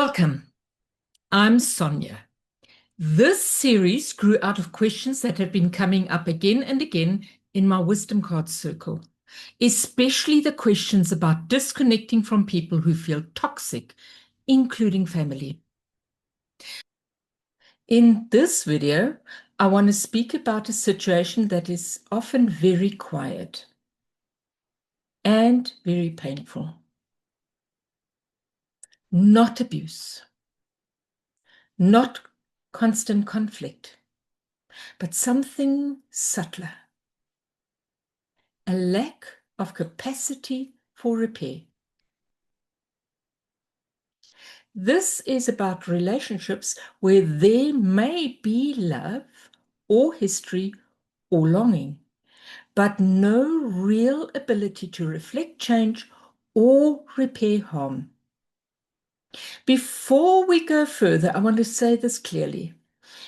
Welcome. I'm Sonja. This series grew out of questions that have been coming up again and again in my wisdom card circle, especially the questions about disconnecting from people who feel toxic, including family. In this video, I want to speak about a situation that is often very quiet and very painful. Not abuse, not constant conflict, but something subtler. A lack of capacity for repair. This is about relationships where there may be love or history or longing, but no real ability to reflect change or repair harm. Before we go further, I want to say this clearly.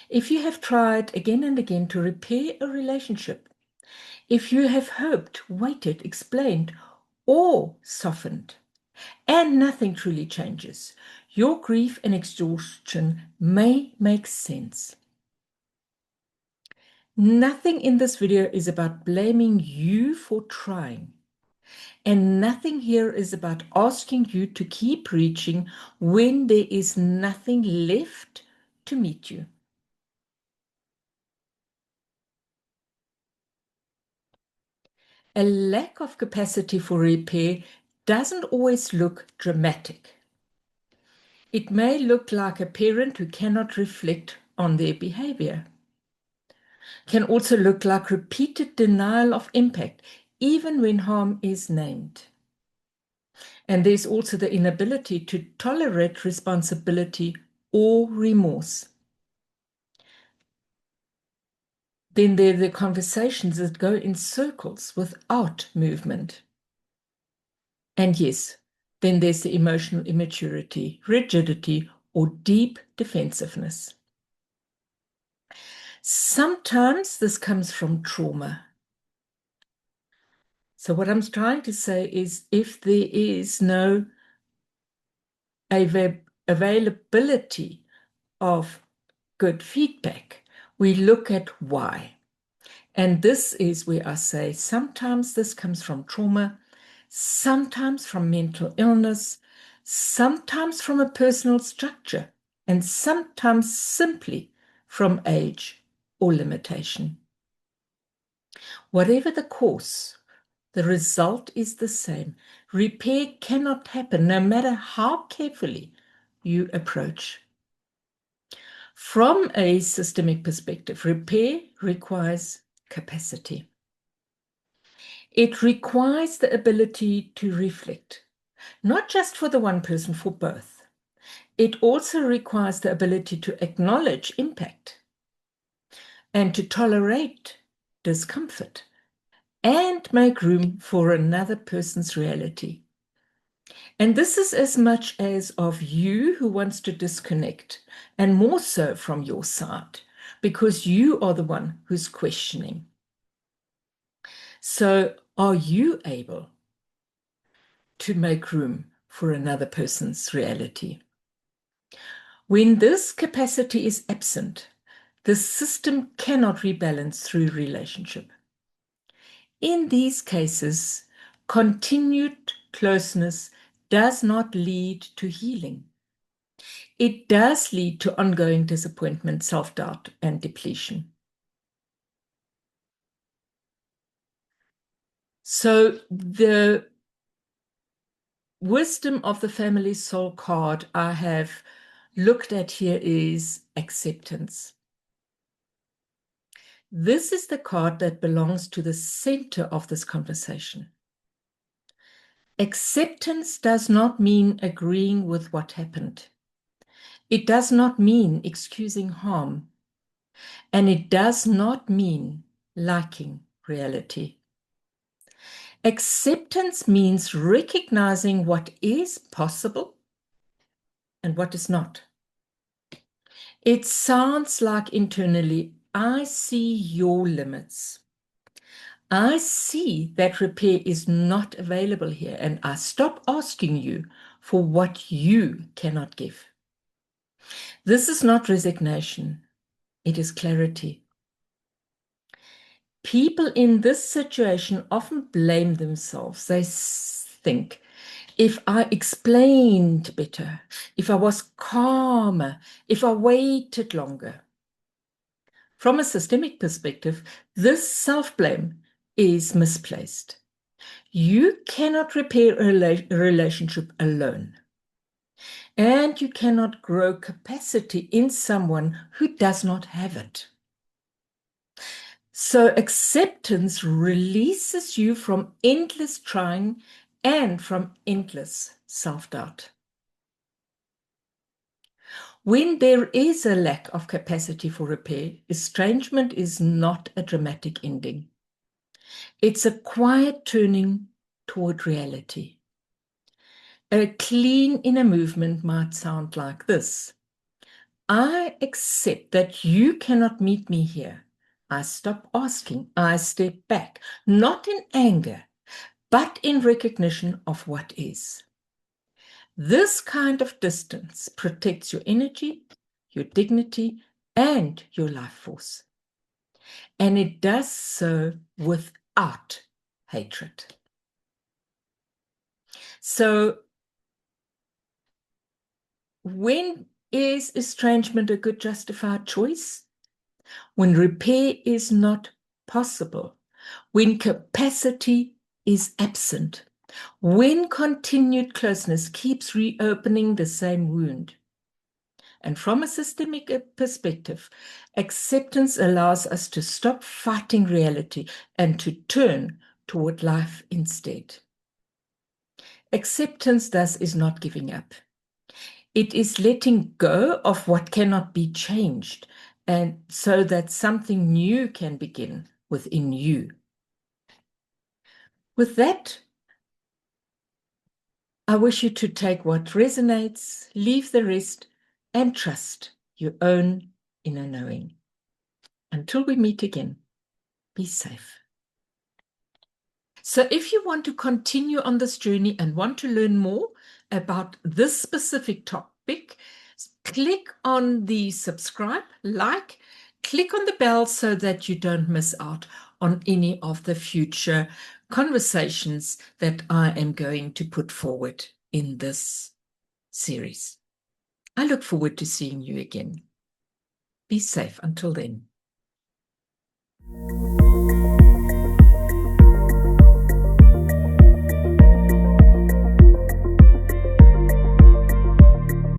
If you have tried again and again to repair a relationship, if you have hoped, waited, explained, or softened, and nothing truly changes, your grief and exhaustion may make sense. Nothing in this video is about blaming you for trying. And nothing here is about asking you to keep reaching when there is nothing left to meet you. A lack of capacity for repair doesn't always look dramatic. It may look like a parent who cannot reflect on their behavior. Can also look like repeated denial of impact, even when harm is named. And there's also the inability to tolerate responsibility or remorse. Then there are the conversations that go in circles without movement. And yes, then there's the emotional immaturity, rigidity, or deep defensiveness. Sometimes this comes from trauma. So what I'm trying to say is if there is no availability of good feedback, we look at why. And this is where I say sometimes this comes from trauma, sometimes from mental illness, sometimes from a personal structure, and sometimes simply from age or limitation. Whatever the cause, the result is the same. Repair cannot happen no matter how carefully you approach. From a systemic perspective, repair requires capacity. It requires the ability to reflect, not just for the one person, for both. It also requires the ability to acknowledge impact and to tolerate discomfort and make room for another person's reality. And this is as much as of you who wants to disconnect, and more so from your side, because you are the one who's questioning. So are you able to make room for another person's reality? When this capacity is absent, the system cannot rebalance through relationship. In these cases, continued closeness does not lead to healing. It does lead to ongoing disappointment, self-doubt, and depletion. So the wisdom of the family soul card I have looked at here is acceptance. This is the card that belongs to the center of this conversation. Acceptance does not mean agreeing with what happened. It does not mean excusing harm. And it does not mean liking reality. Acceptance means recognizing what is possible and what is not. It sounds like internally, I see your limits. I see that repair is not available here, and I stop asking you for what you cannot give. This is not resignation, it is clarity. People in this situation often blame themselves. They think, if I explained better, if I was calmer, if I waited longer. From a systemic perspective, this self-blame is misplaced. You cannot repair a relationship alone. And you cannot grow capacity in someone who does not have it. So acceptance releases you from endless trying and from endless self-doubt. When there is a lack of capacity for repair, estrangement is not a dramatic ending. It's a quiet turning toward reality. A clean inner movement might sound like this. I accept that you cannot meet me here. I stop asking. I step back, not in anger, but in recognition of what is. This kind of distance protects your energy, your dignity, and your life force. And it does so without hatred. So, when is estrangement a good justified choice? When repair is not possible, when capacity is absent, when continued closeness keeps reopening the same wound. And from a systemic perspective, acceptance allows us to stop fighting reality and to turn toward life instead. Acceptance, thus, is not giving up. It is letting go of what cannot be changed, and so that something new can begin within you. With that, I wish you to take what resonates, leave the rest, and trust your own inner knowing. Until we meet again, be safe. So if you want to continue on this journey and want to learn more about this specific topic, click on the subscribe, click on the bell so that you don't miss out on any of the future conversations that I am going to put forward in this series. I look forward to seeing you again. Be safe until then.